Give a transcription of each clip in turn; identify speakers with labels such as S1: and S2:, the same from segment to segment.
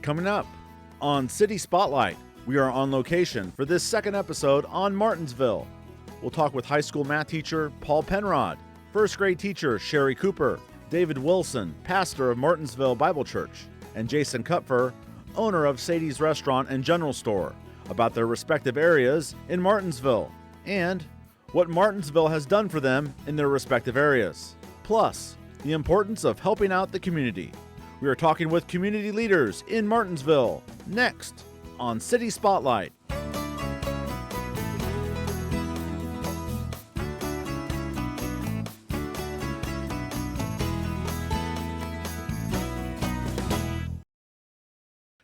S1: Coming up on City Spotlight, we are on location for this second episode on Martinsville. We'll talk with high school math teacher Paul Penrod, first grade teacher Sheri Kupferer, David Wilson, pastor of Martinsville Bible Church, and Jason Kupferer, owner of Sadie's Restaurant and General Store, about their respective areas in Martinsville and what Martinsville has done for them in their respective areas. Plus, the importance of helping out the community. We are talking with community leaders in Martinsville next on City Spotlight.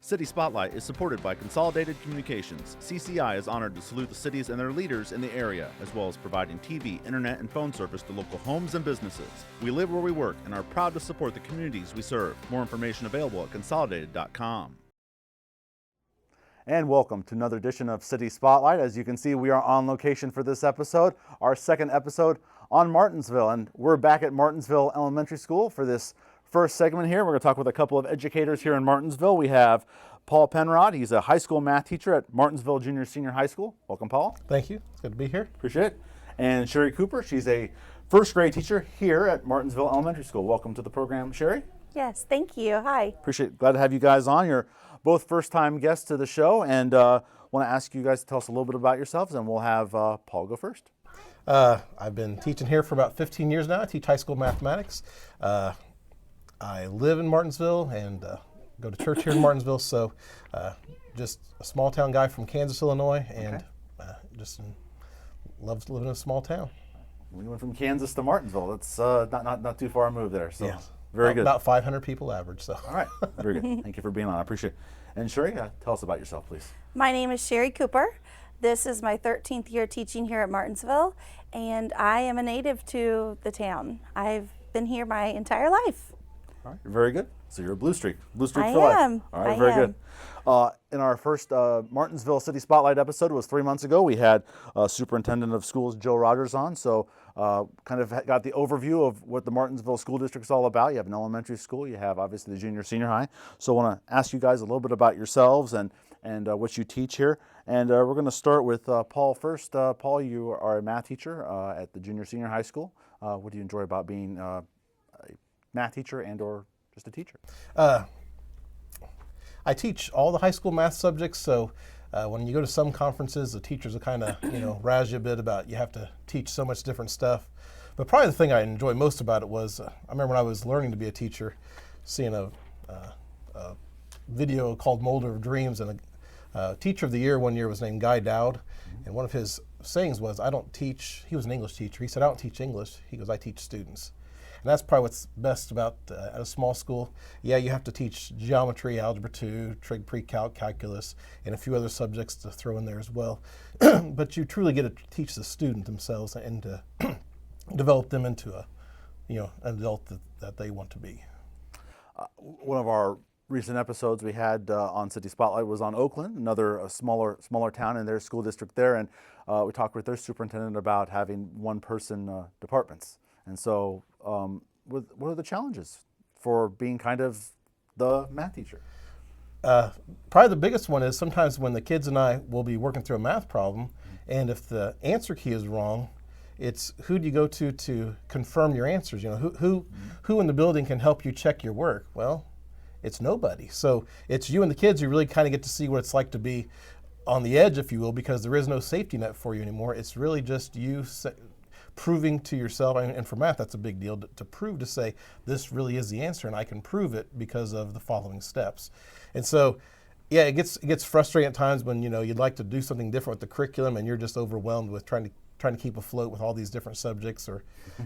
S1: City Spotlight is supported by Consolidated Communications. CCI is honored to salute the cities and their leaders in the area, as well as providing TV, internet, and phone service to local homes and businesses. We live where we work and are proud to support the communities we serve. More information available at consolidated.com. And welcome to another edition of City Spotlight. As you can see, we are on location for this episode, our second episode on Martinsville. And we're back at Martinsville Elementary School for this first segment here. We're going to talk with a couple of educators here in Martinsville. We have Paul Penrod. He's a high school math teacher at Martinsville Junior Senior High School. Welcome, Paul.
S2: Thank you. It's good to be here.
S1: Appreciate it. And Sheri Kupferer. She's a first grade teacher here at Martinsville Elementary School. Welcome to the program, Sheri.
S3: Yes, thank you. Hi.
S1: Appreciate it. Glad to have you guys on. You're both first-time guests to the show, and want to ask you guys to tell us a little bit about yourselves, and we'll have Paul go first.
S2: I've been teaching here for about 15 years now. I teach high school mathematics. I live in Martinsville and go to church here in Martinsville, so just a small town guy from Kansas, Illinois, and just loves living in a small town.
S1: We went from Kansas to Martinsville. That's not too far a move there. So
S2: yes.
S1: Very good.
S2: About 500 people average. So.
S1: All right, very good. Thank you for being on. I appreciate it. And Sheri, tell us about yourself, please.
S3: My name is Sheri Kupferer. This is my 13th year teaching here at Martinsville, and I am a native to the town. I've been here my entire life.
S1: All right, very good. So you're a blue streak for life.
S3: I am.
S1: All right, very good. In our first Martinsville City Spotlight episode, it was 3 months ago, we had Superintendent of Schools Joe Rogers on, so kind of got the overview of what the Martinsville School District is all about. You have an elementary school, you have obviously the junior, senior high. So I want to ask you guys a little bit about yourselves and what you teach here. And we're going to start with Paul first. Paul, you are a math teacher at the junior, senior high school. What do you enjoy about being a math teacher and or just a teacher?
S2: I teach all the high school math subjects, so when you go to some conferences, the teachers will kind of, razz you a bit about you have to teach so much different stuff. But probably the thing I enjoy most about it was, I remember when I was learning to be a teacher, seeing a video called Molder of Dreams, and a teacher of the year one year was named Guy Dowd, and one of his sayings was, I don't teach, he was an English teacher, he said, I don't teach English, he goes, I teach students. And that's probably what's best about at a small school. Yeah, you have to teach geometry, algebra 2, trig pre-calc, calculus, and a few other subjects to throw in there as well. But you truly get to teach the student themselves and to develop them into an adult that they want to be.
S1: One of our recent episodes we had on City Spotlight was on Oakland, another smaller town in their school district there, and we talked with their superintendent about having one-person departments. And so what are the challenges for being kind of the math teacher?
S2: Probably the biggest one is sometimes when the kids and I will be working through a math problem, and if the answer key is wrong, it's who do you go to confirm your answers? Who in the building can help you check your work? Well, it's nobody. So it's you and the kids who really kind of get to see what it's like to be on the edge, if you will, because there is no safety net for you anymore. It's really just you proving to yourself, and for math that's a big deal, to prove, to say this really is the answer and I can prove it because of the following steps. And so yeah, it gets frustrating at times when you'd like to do something different with the curriculum and you're just overwhelmed with trying to keep afloat with all these different subjects, or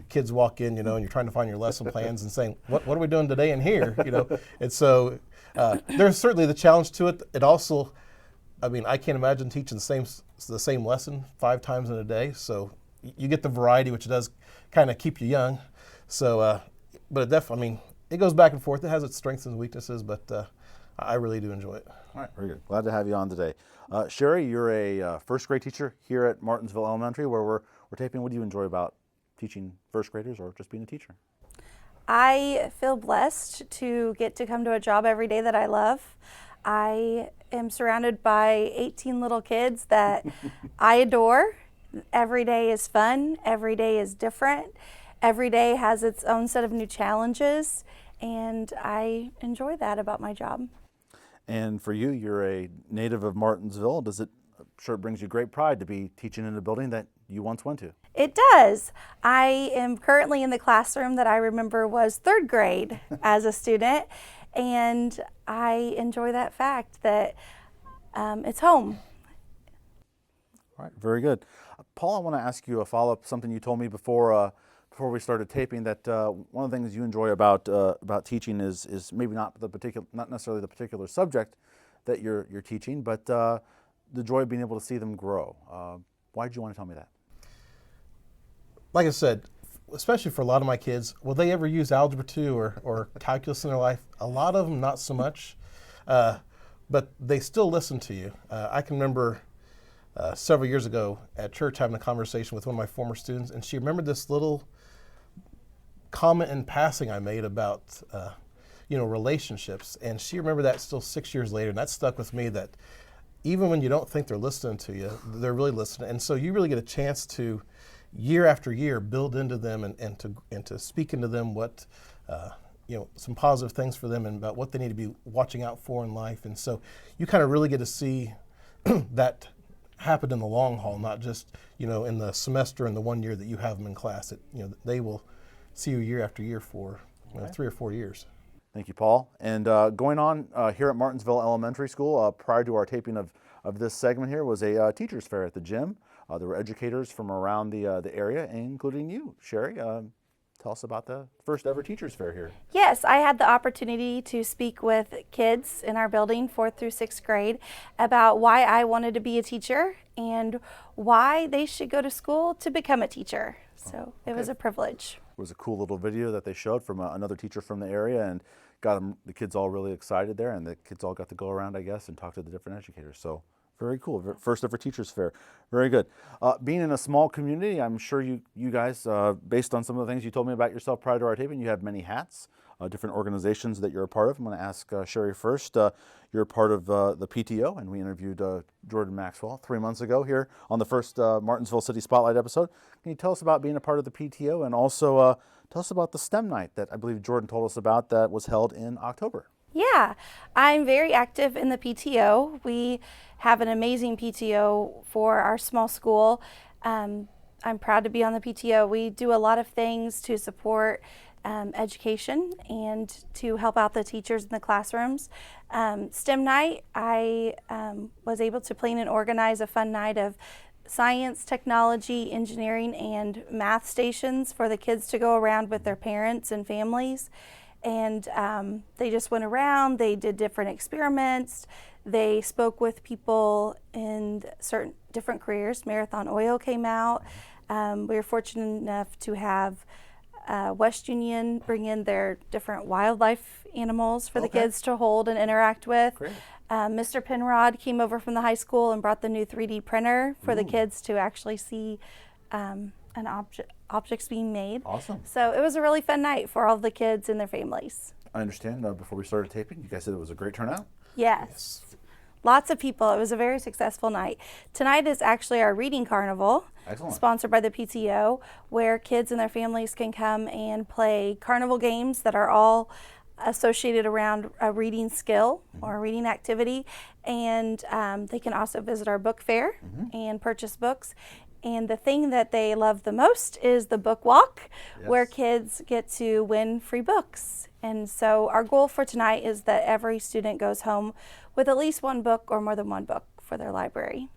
S2: kids walk in and you're trying to find your lesson plans and saying what are we doing today in here, And so there's certainly the challenge to it. It also, I can't imagine teaching the same lesson 5 times in a day, so you get the variety, which does kind of keep you young. So, but it definitely, it goes back and forth. It has its strengths and weaknesses, but I really do enjoy it.
S1: All right, very good. Glad to have you on today. Sheri, you're a first grade teacher here at Martinsville Elementary, where we're taping. What do you enjoy about teaching first graders or just being a teacher?
S3: I feel blessed to get to come to a job every day that I love. I am surrounded by 18 little kids that I adore. Every day is fun. Every day is different. Every day has its own set of new challenges, and I enjoy that about my job.
S1: And for you, you're a native of Martinsville. I'm sure it brings you great pride to be teaching in a building that you once went to.
S3: It does. I am currently in the classroom that I remember was third grade as a student, and I enjoy that fact that it's home.
S1: All right, very good. Paul, I want to ask you a follow-up, something you told me before we started taping, that one of the things you enjoy about teaching is maybe not necessarily the particular subject that you're teaching, but the joy of being able to see them grow. Why did you want to tell me that?
S2: Like I said, especially for a lot of my kids, will they ever use Algebra 2 or calculus in their life? A lot of them, not so much, but they still listen to you. I can remember several years ago at church having a conversation with one of my former students, and she remembered this little comment in passing I made about relationships, and she remembered that still 6 years later, and that stuck with me, that even when you don't think they're listening to you, they're really listening. And so you really get a chance to, year after year, build into them and to speak into them what some positive things for them and about what they need to be watching out for in life. And so you kind of really get to see that happen in the long haul, not just in the semester and the 1 year that you have them in class. They will see you year after year for 3 or 4 years.
S1: Thank you, Paul. And going on here at Martinsville Elementary School, prior to our taping of this segment here, was a teachers fair at the gym. There were educators from around the area, including you, Sheri. Tell us about the first ever teachers fair here.
S3: Yes, I had the opportunity to speak with kids in our building, 4th through 6th grade, about why I wanted to be a teacher and why they should go to school to become a teacher. So It was a privilege.
S1: It was a cool little video that they showed from another teacher from the area, and got the kids all really excited there, and the kids all got to go around, I guess, and talk to the different educators. So very cool. First ever teachers fair. Very good. Being in a small community, I'm sure you guys, based on some of the things you told me about yourself prior to our taping, you have many hats, different organizations that you're a part of. I'm going to ask Sheri first. You're a part of the PTO, and we interviewed Jordan Maxwell 3 months ago here on the first Martinsville City Spotlight episode. Can you tell us about being a part of the PTO, and also tell us about the STEM night that I believe Jordan told us about that was held in October?
S3: Yeah, I'm very active in the PTO. We have an amazing PTO for our small school. I'm proud to be on the PTO. We do a lot of things to support education and to help out the teachers in the classrooms. STEM night, I was able to plan and organize a fun night of science, technology, engineering, and math stations for the kids to go around with their parents and families. And they just went around, they did different experiments, they spoke with people in certain different careers. Marathon Oil came out. We were fortunate enough to have West Union bring in their different wildlife animals for the kids to hold and interact with.
S1: Great.
S3: Mr. Penrod came over from the high school and brought the new 3D printer for the kids to actually see objects being made.
S1: Awesome.
S3: So it was a really fun night for all the kids and their families.
S1: I understand. Before we started taping, you guys said it was a great turnout?
S3: Yes. Lots of people. It was a very successful night. Tonight is actually our reading carnival.
S1: Excellent.
S3: Sponsored by the PTO, where kids and their families can come and play carnival games that are all associated around a reading skill or a reading activity. And they can also visit our book fair and purchase books. And the thing that they love the most is the book walk, where kids get to win free books. And so our goal for tonight is that every student goes home with at least one book or more than one book for their library.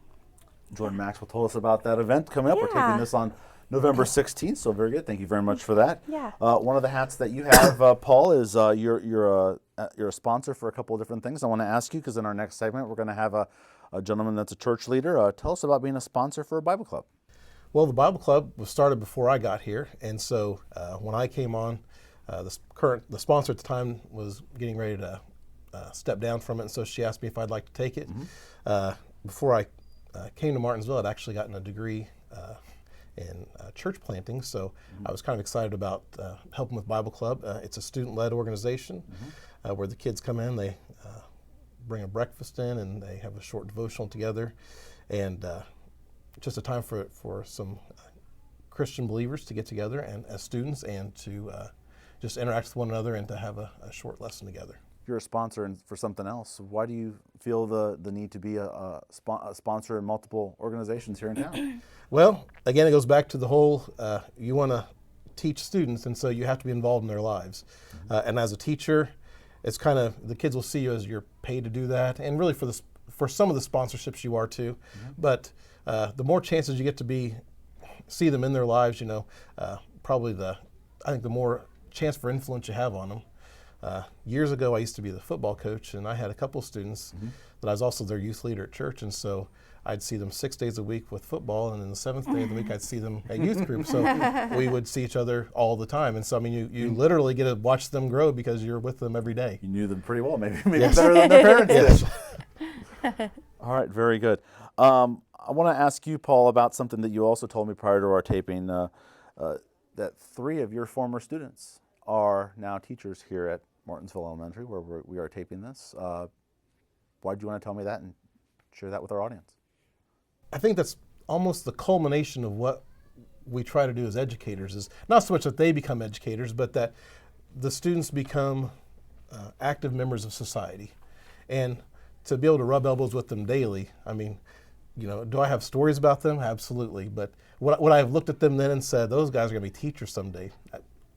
S1: Jordan Maxwell told us about that event coming up. We're taping this on November 16th, so very good. Thank you very much for that.
S3: Yeah.
S1: One of the hats that you have, Paul, is you're a sponsor for a couple of different things. I want to ask you, because in our next segment we're going to have a gentleman that's a church leader. Tell us about being a sponsor for a Bible club.
S2: Well, the Bible club was started before I got here, and so when I came on, the sponsor at the time was getting ready to step down from it, and so she asked me if I'd like to take it. Before I came to Martinsville, I'd actually gotten a degree in church planting, so I was kind of excited about helping with Bible Club. It's a student-led organization where the kids come in, they bring a breakfast in, and they have a short devotional together, and just a time for some Christian believers to get together and as students and to just interact with one another and to have a short lesson together.
S1: You're a sponsor for something else. Why do you feel the need to be a sponsor in multiple organizations here in town?
S2: Well, again, it goes back to the whole, you want to teach students, and so you have to be involved in their lives. And as a teacher, it's kind of, the kids will see you as you're paid to do that, and really for some of the sponsorships you are too. But the more chances you get to see them in their lives, probably I think the more chance for influence you have on them. Years ago, I used to be the football coach, and I had a couple of students that I was also their youth leader at church, and so I'd see them 6 days a week with football, and then the 7th day of the week I'd see them at youth group. So we would see each other all the time, and so I mean, you literally get to watch them grow because you're with them every day.
S1: You knew them pretty well, maybe
S2: Yes.
S1: better than their parents
S2: Yes.
S1: All right, very good. I want to ask you, Paul, about something that you also told me prior to our taping, that 3 of your former students are now teachers here at Martinsville Elementary, where we are taping this. Why do you want to tell me that and share that with our audience?
S2: I think that's almost the culmination of what we try to do as educators, is not so much that they become educators, but that the students become active members of society. And to be able to rub elbows with them daily, I mean, do I have stories about them? Absolutely. But what I've looked at them then and said, those guys are going to be teachers someday,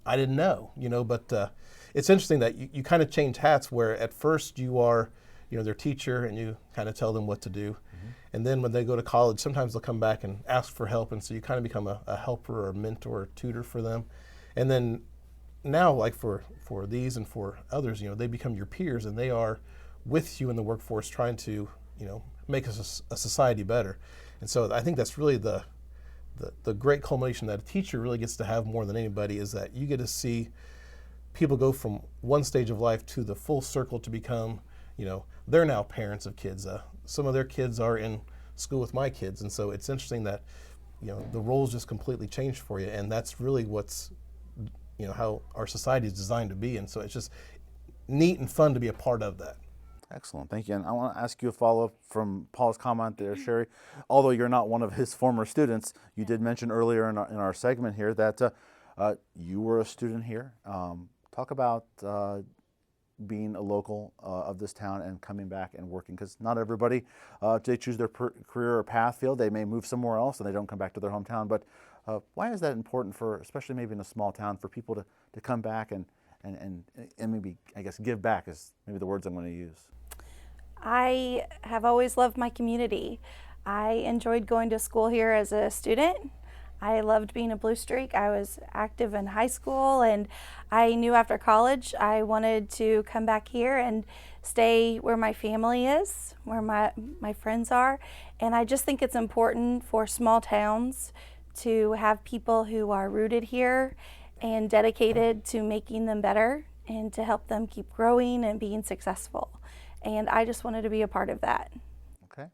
S2: I didn't know, but it's interesting that you kind of change hats, where at first you are, their teacher, and you kind of tell them what to do. And then when they go to college, sometimes they'll come back and ask for help, and so you kind of become a helper or a mentor or tutor for them. And then now, like for these and for others, they become your peers, and they are with you in the workforce trying to, make a society better. And so I think that's really the great culmination that a teacher really gets to have more than anybody, is that you get to see people go from one stage of life to the full circle to become, they're now parents of kids. Some of their kids are in school with my kids, and so it's interesting that, the roles just completely changed for you, and that's really what's, how our society is designed to be, and so it's just neat and fun to be a part of that.
S1: Excellent, thank you. And I want to ask you a follow-up from Paul's comment there, Sheri. Although you're not one of his former students, you did mention earlier in our segment here that you were a student here. Talk about being a local of this town and coming back and working, because not everybody, they choose their career or path field. They may move somewhere else and they don't come back to their hometown. But why is that important for, especially maybe in a small town, for people to come back and maybe, I guess, give back is maybe the words I'm going to use?
S3: I have always loved my community. I enjoyed going to school here as a student. I loved being a Blue Streak. I was active in high school, and I knew after college I wanted to come back here and stay where my family is, where my friends are. And I just think it's important for small towns to have people who are rooted here and dedicated to making them better and to help them keep growing and being successful. And I just wanted to be a part of that.
S1: Okay.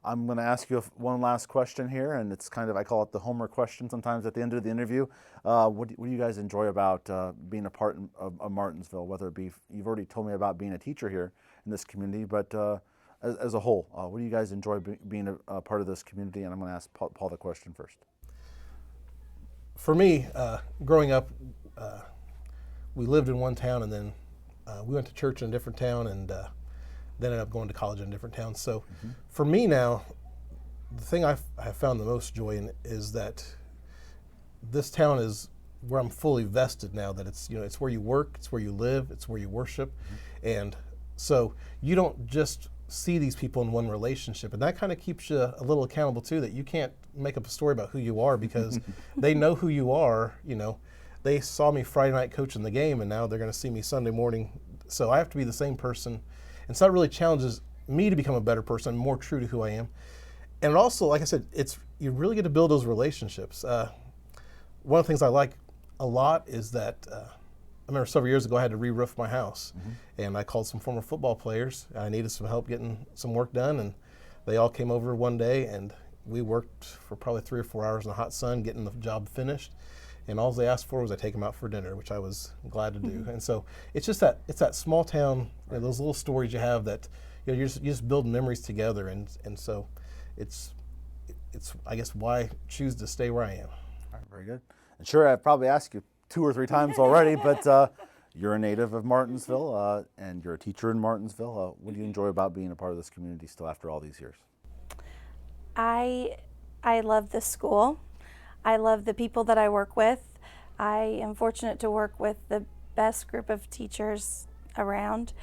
S1: I'm going to ask you one last question here, and it's kind of, I call it the homework question sometimes at the end of the interview. What do you guys enjoy about being a part of Martinsville, whether it be, you've already told me about being a teacher here in this community, but as a whole, what do you guys enjoy being a part of this community? And I'm going to ask Paul the question first.
S2: For me, growing up, we lived in one town, and then we went to church in a different town, and then ended up going to college in a different town. So for me now, the thing I have found the most joy in is that this town is where I'm fully vested now, that it's, it's where you work, it's where you live, it's where you worship. And so you don't just see these people in one relationship, and that kind of keeps you a little accountable too, that you can't make up a story about who you are, because they know who you are. They saw me Friday night coaching the game, and now they're going to see me Sunday morning. So I have to be the same person. And so that really challenges me to become a better person, more true to who I am. And also, like I said, you really get to build those relationships. One of the things I like a lot is that I remember several years ago I had to re-roof my house, and I called some former football players. I needed some help getting some work done, and they all came over one day, and we worked for probably 3 or 4 hours in the hot sun getting the job finished. And all they asked for was I take them out for dinner, which I was glad to do. And so it's just that small town, those little stories you have that, you're just building memories together, and so it's I guess why choose to stay where I am.
S1: All right, very good. And sure, I've probably asked you 2 or 3 times already, but you're a native of Martinsville, and you're a teacher in Martinsville. What do you enjoy about being a part of this community still after all these years?
S3: I love this school. I love the people that I work with. I am fortunate to work with the best group of teachers around.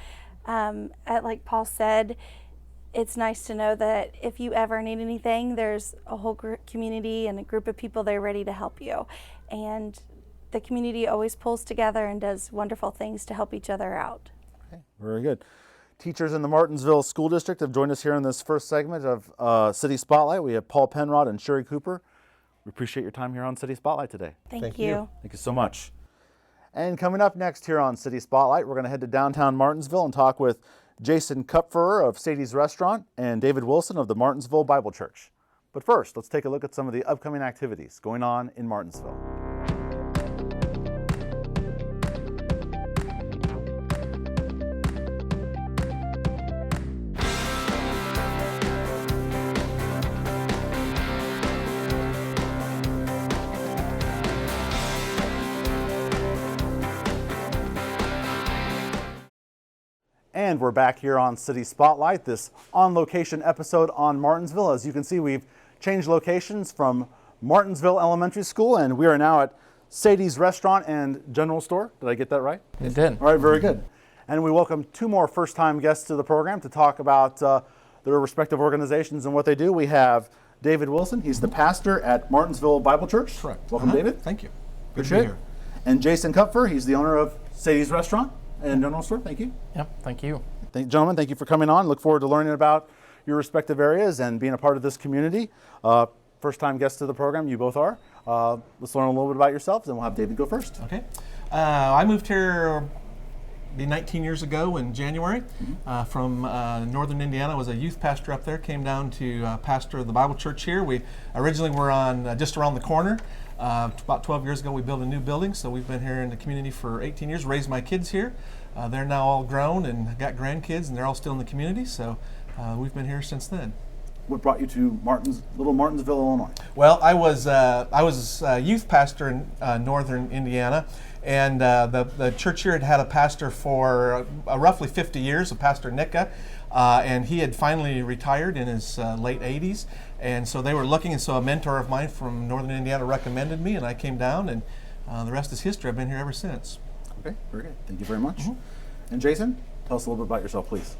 S3: Like Paul said, it's nice to know that if you ever need anything, there's a whole community and a group of people there ready to help you. And the community always pulls together and does wonderful things to help each other out.
S1: Okay, very good. Teachers in the Martinsville School District have joined us here in this first segment of City Spotlight. We have Paul Penrod and Sheri Kupferer. We appreciate your time here on City Spotlight today.
S3: Thank you.
S1: Thank you so much. And coming up next here on City Spotlight, we're going to head to downtown Martinsville and talk with Jason Kupferer of Sadie's Restaurant and David Wilson of the Martinsville Bible Church. But first, let's take a look at some of the upcoming activities going on in Martinsville. And we're back here on City Spotlight, this on-location episode on Martinsville. As you can see, we've changed locations from Martinsville Elementary School, and we are now at Sadie's Restaurant and General Store. Did I get that right?
S4: You did.
S1: All right, very good. And we welcome 2 more first-time guests to the program to talk about their respective organizations and what they do. We have David Wilson. He's the pastor at Martinsville Bible Church.
S5: Correct.
S1: Welcome, David.
S5: Thank you.
S1: Good to be here. And Jason Kupferer. He's the owner of Sadie's Restaurant and General Store. Thank you.
S4: Yep, thank you.
S1: Gentlemen, thank you for coming on. Look forward to learning about your respective areas and being a part of this community. First-time guests to the program, you both are. Let's learn a little bit about yourselves, and we'll have David go first.
S5: Okay. I moved here 19 years ago in January from northern Indiana. I was a youth pastor up there, came down to pastor the Bible church here. We originally were on just around the corner. About 12 years ago, we built a new building, so we've been here in the community for 18 years, raised my kids here. They're now all grown and got grandkids, and they're all still in the community, so we've been here since then.
S1: What brought you to Little Martinsville, Illinois?
S5: Well, I was a youth pastor in northern Indiana, and the church here had a pastor for roughly 50 years, a Pastor Nika, and he had finally retired in his late 80s, and so they were looking, and so a mentor of mine from northern Indiana recommended me, and I came down, and the rest is history. I've been here ever since.
S1: Okay, very good. Thank you very much. And Jason, tell us a little bit about yourself, please.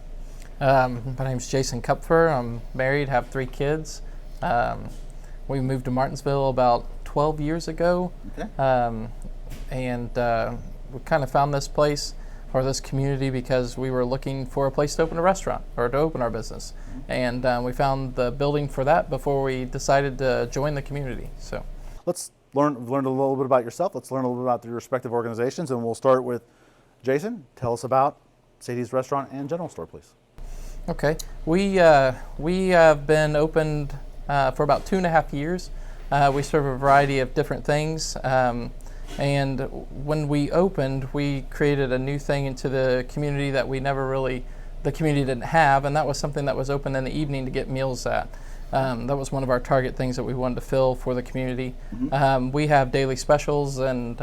S4: My name's Jason Kupferer. I'm married, have 3 kids. We moved to Martinsville about 12 years ago.
S1: Okay.
S4: And we kind of found this place or this community because we were looking for a place to open a restaurant or to open our business. And we found the building for that before we decided to join the community. So
S1: Let's learn a little bit about yourself. Let's learn a little bit about your respective organizations, and we'll start with Jason. Tell us about Sadie's Restaurant and General Store, please.
S4: Okay, we have been opened for about 2.5 years. We serve a variety of different things, and when we opened, we created a new thing into the community that the community didn't have, and that was something that was open in the evening to get meals at. That was one of our target things that we wanted to fill for the community. We have daily specials and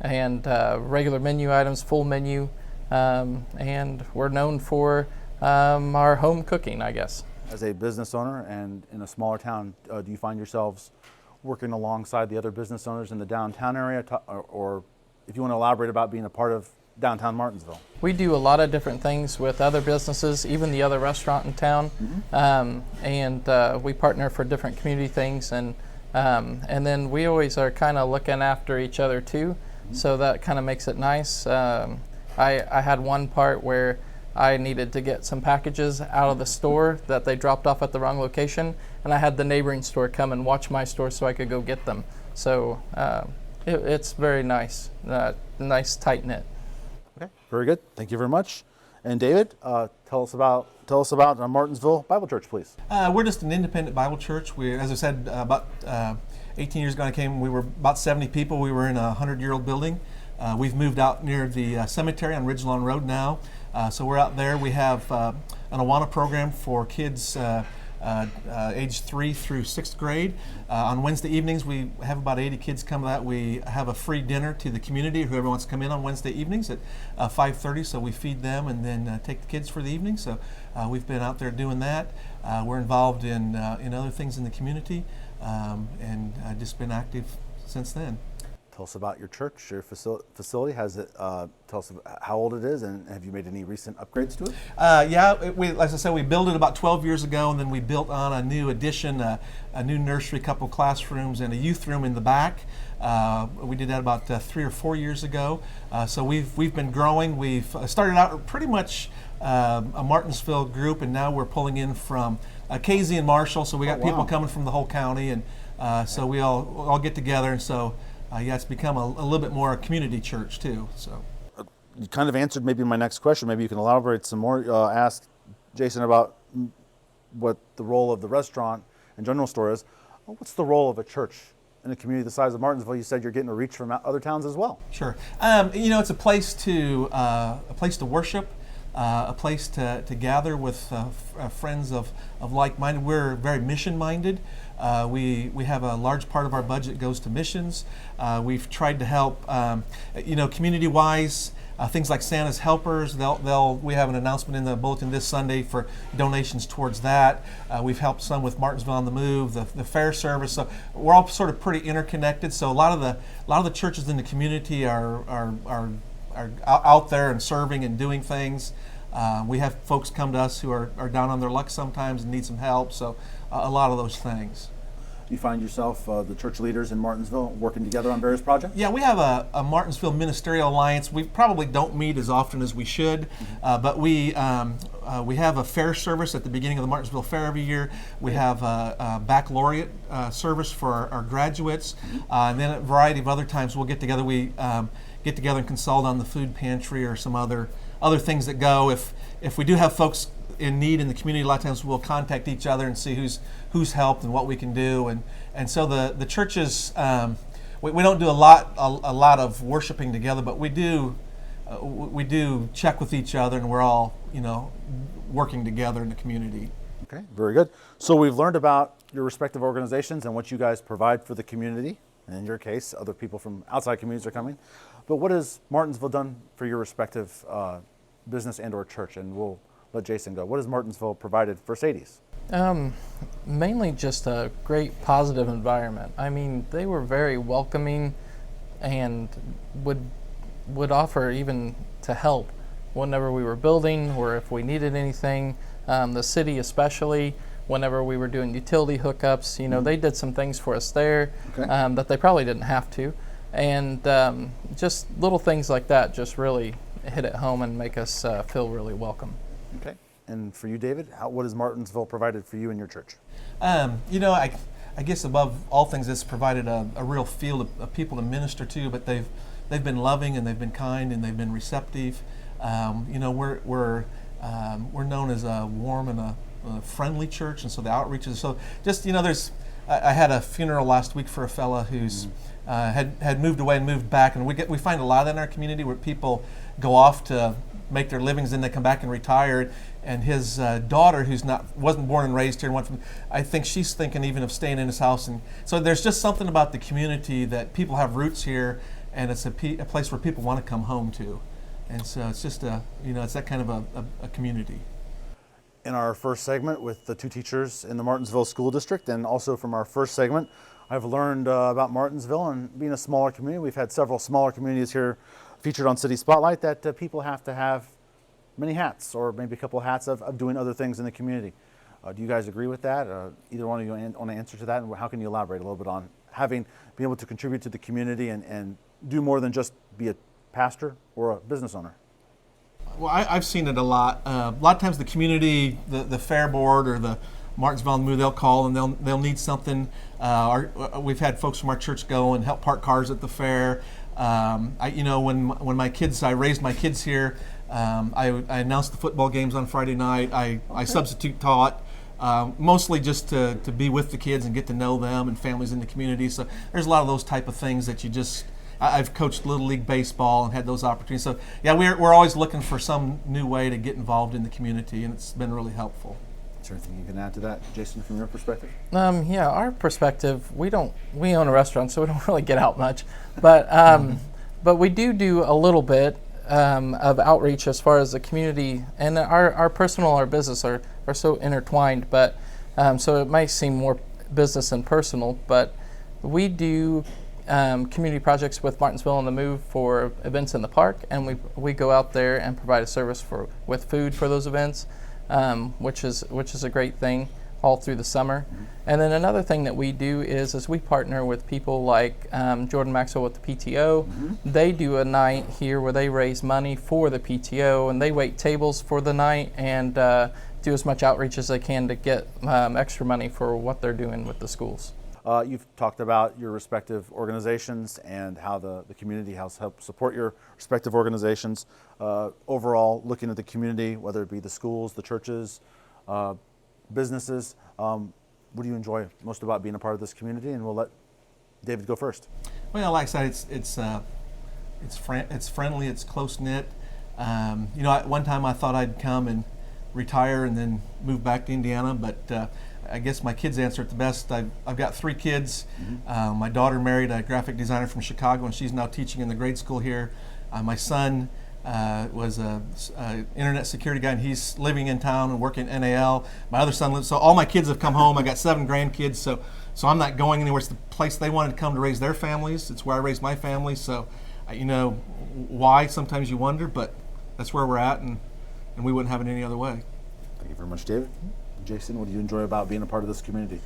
S4: regular menu items, full menu, and we're known for our home cooking, I guess.
S1: As a business owner and in a smaller town, do you find yourselves working alongside the other business owners in the downtown area, or if you want to elaborate about being a part of downtown Martinsville?
S4: We do a lot of different things with other businesses, even the other restaurant in town, and we partner for different community things, and then we always are kind of looking after each other too, so that kind of makes it nice. I had one part where I needed to get some packages out of the store that they dropped off at the wrong location, and I had the neighboring store come and watch my store so I could go get them. So it's very nice, nice tight knit.
S1: Okay, very good. Thank you very much. And David, tell us about Martinsville Bible Church, please.
S5: We're just an independent Bible church. We, as I said, about 18 years ago I came, we were about 70 people. We were in a 100-year-old building. We've moved out near the cemetery on Ridgelawn Road now. So we're out there. We have an Awana program for kids age 3 through 6th grade. On Wednesday evenings, we have about 80 kids come to that. We have a free dinner to the community, whoever wants to come in on Wednesday evenings at 5:30. So we feed them and then take the kids for the evening. So we've been out there doing that. We're involved in other things in the community, and just been active since then.
S1: Tell us about your church, your facility. Has it? Tell us how old it is, and have you made any recent upgrades to it?
S5: As I said, we built it about 12 years ago, and then we built on a new addition, a new nursery, couple classrooms, and a youth room in the back. We did that about 3 or 4 years ago. So we've been growing. We've started out pretty much a Martinsville group, and now we're pulling in from Casey and Marshall. So we got people coming from the whole county, and so we all get together, and so. It's become a little bit more a community church too. So,
S1: you kind of answered maybe my next question. Maybe you can elaborate some more. Ask Jason about what the role of the restaurant and general store is. What's the role of a church in a community the size of Martinsville? You said you're getting a reach from other towns as well.
S5: Sure. It's a place to worship. A place to gather with friends of like-minded. We're very mission-minded. We have a large part of our budget goes to missions. We've tried to help, community-wise, things like Santa's Helpers. We have an announcement in the bulletin this Sunday for donations towards that. We've helped some with Martinsville on the Move, the fair service. So we're all sort of pretty interconnected. So a lot of the churches in the community are out there and serving and doing things. We have folks come to us who are down on their luck sometimes and need some help, so a lot of those things.
S1: You find yourself, the church leaders in Martinsville, working together on various projects?
S5: Yeah, we have a Martinsville Ministerial Alliance. We probably don't meet as often as we should, but we have a fair service at the beginning of the Martinsville Fair every year. We have a baccalaureate service for our graduates, and then a variety of other times we'll get together. We get together and consult on the food pantry or some other things that go. If we do have folks in need in the community, a lot of times we'll contact each other and see who's helped and what we can do. And so the churches, we don't do a lot of worshiping together, but we do check with each other, and we're all working together in the community.
S1: Okay, very good. So we've learned about your respective organizations and what you guys provide for the community. And in your case, other people from outside communities are coming. But what has Martinsville done for your respective business and or church? And we'll let Jason go. What has Martinsville provided for Sadie's?
S4: Mainly just a great positive environment. I mean, they were very welcoming and would offer even to help whenever we were building or if we needed anything. The city especially, whenever we were doing utility hookups, they did some things for us there that they probably didn't have to. And just little things like that just really hit it home and make us feel really welcome.
S1: Okay. And for you, David, what has Martinsville provided for you and your church?
S5: I guess above all things, it's provided a real field of people to minister to, but they've been loving and they've been kind and they've been receptive. We're known as a warm and a friendly church, and so the outreaches. So just I had a funeral last week for a fella who's had moved away and moved back, and we find a lot of that in our community where people go off to make their livings, then they come back and retire. And his daughter, who's wasn't born and raised here, I think she's thinking even of staying in his house. And so there's just something about the community that people have roots here, and it's a place where people want to come home to. And so it's just it's that kind of a community.
S1: In our first segment with the two teachers in the Martinsville School District, and also from our first segment, I've learned about Martinsville and being a smaller community. We've had several smaller communities here featured on City Spotlight that people have to have many hats, or maybe a couple of hats of doing other things in the community. Do you guys agree with that? Either one of you want to answer to that, and how can you elaborate a little bit on being able to contribute to the community and do more than just be a pastor or a business owner?
S5: Well, I've seen it a lot. A lot of times the community, the fair board or the Martinsville on the Move, they'll call and they'll need something. We've had folks from our church go and help park cars at the fair. When my kids, I raised my kids here. I announced the football games on Friday night. I substitute taught, mostly just to be with the kids and get to know them and families in the community. So there's a lot of those type of things that you just I've coached Little League Baseball and had those opportunities. So yeah, we're always looking for some new way to get involved in the community, and it's been really helpful.
S1: Is there anything you can add to that, Jason, from your perspective?
S4: Yeah, our perspective, we own a restaurant, so we don't really get out much, but we do a little bit of outreach as far as the community, and our personal, our business are so intertwined, but so it might seem more business than personal, but we do community projects with Martinsville on the Move for events in the park, and we go out there and provide a service with food for those events, which is a great thing all through the summer. And then another thing that we do is we partner with people like Jordan Maxwell with the PTO. They do a night here where they raise money for the PTO, and they wait tables for the night and do as much outreach as they can to get extra money for what they're doing with the schools.
S1: You've talked about your respective organizations and how the community has helped support your respective organizations. Overall, looking at the community, whether it be the schools, the churches, businesses, what do you enjoy most about being a part of this community? And we'll let David go first.
S5: Well, like I said, it's friendly, it's close knit. At one time I thought I'd come and retire and then move back to Indiana, but I guess my kids answer it the best. I've got 3 kids. My daughter married a graphic designer from Chicago, and she's now teaching in the grade school here. My son was a internet security guy, and he's living in town and working at NAL. My other son lives. So all my kids have come home. I got 7 grandkids. So I'm not going anywhere. It's the place they wanted to come to raise their families. It's where I raised my family. So, why sometimes you wonder, but that's where we're at, and we wouldn't have it any other way.
S1: Thank you very much, David. Jason, what do you enjoy about being a part of this community?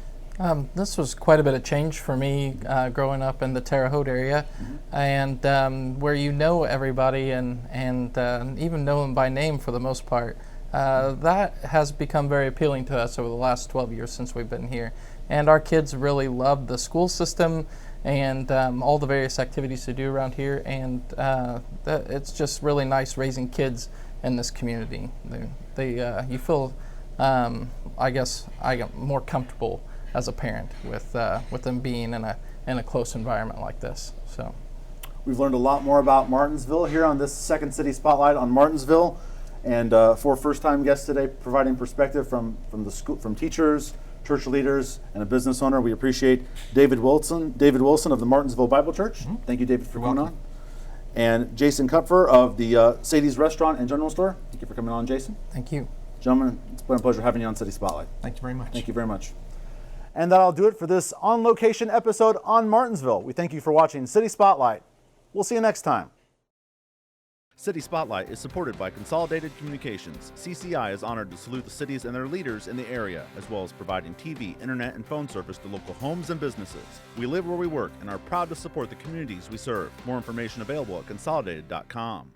S4: This was quite a bit of change for me growing up in the Terre Haute area, and where you know everybody and even know them by name for the most part. That has become very appealing to us over the last 12 years since we've been here. And our kids really love the school system and all the various activities they do around here, and it's just really nice raising kids in this community. You feel, I guess, I get more comfortable as a parent with them being in a close environment like this. So
S1: we've learned a lot more about Martinsville here on this second City Spotlight on Martinsville, and for first-time guests today, providing perspective from the school, from teachers, church leaders, and a business owner. We appreciate David Wilson of the Martinsville Bible Church. Thank you, David, for coming on. And Jason Kupferer of the Sadie's Restaurant and General Store. Thank you for coming on, Jason.
S4: Thank you.
S1: Gentlemen, it's been a pleasure having you on City Spotlight.
S5: Thank you very much.
S1: Thank you very much. And that'll do it for this on-location episode on Martinsville. We thank you for watching City Spotlight. We'll see you next time. City Spotlight is supported by Consolidated Communications. CCI is honored to salute the cities and their leaders in the area, as well as providing TV, internet, and phone service to local homes and businesses. We live where we work and are proud to support the communities we serve. More information available at consolidated.com.